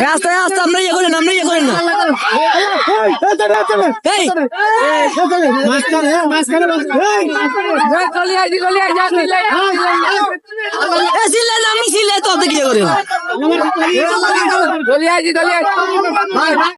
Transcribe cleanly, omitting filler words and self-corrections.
আস্তে আস্তে আমরা ইয়ে করেন না আমি সিলে তো কি করে